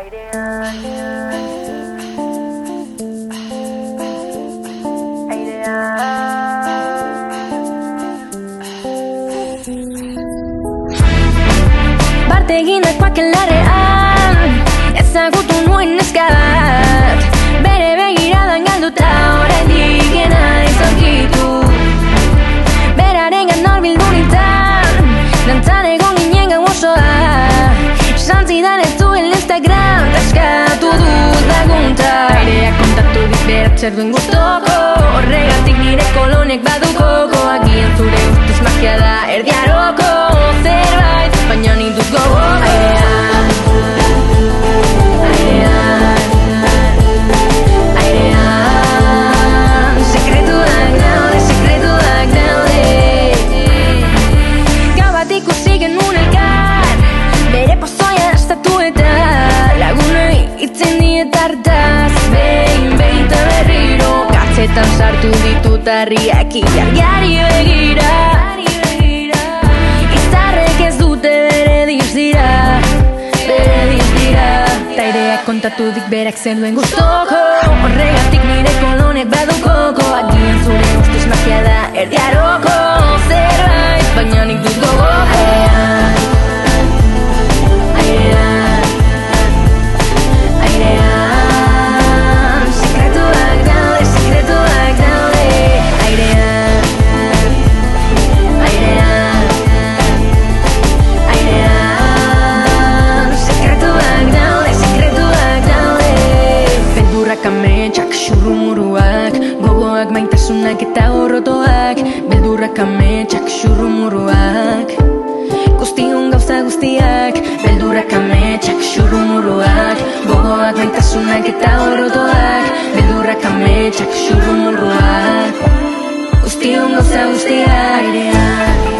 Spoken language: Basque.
Barte egindakoak ellarrean ezagutu nuen neska bat, bere begiradan galduta oraindik naiz aurkitu. Beraren ganor bildu nintzen, dantzan egon ginen gau osoa. Esan zidan ez duen Instagram, taskatu dut lagunta. Aireak kontatu dit berak zer duen gustoko, horregatik nire kolonek badu koko. Agian zure ustez magia da erdiaroko zerbait, baina nik dut gogoko. Airean, sekretuak daude. Gau bat ikusi genuen elkar, bere pozoia estatu eta lagunei itzen diet hartaz. Behin eta berriro katzetan sartu ditut harriak ilargiari begira. Izarrek ez dute bere dizdira. Aireak kontatu dik berak zer duen gustoko, horregatik nire kolonek badu koko. Agian zure ustez magia da erdiaroko zerbait, baina nik dut gogoko. Airean, sekretuak daude. Airean, ametsak, xurrumuruak, gogoak, maitasunak eta gorrotoak. Beldurrak ametsak, xurrumuruak, guztion gauza guztiak. Beldurrak ametsak, xurrumuruak, gogoak, maitasunak eta gorrotoak. Beldurrak ametsak, xurrumuruak, guztion gauza guztiak.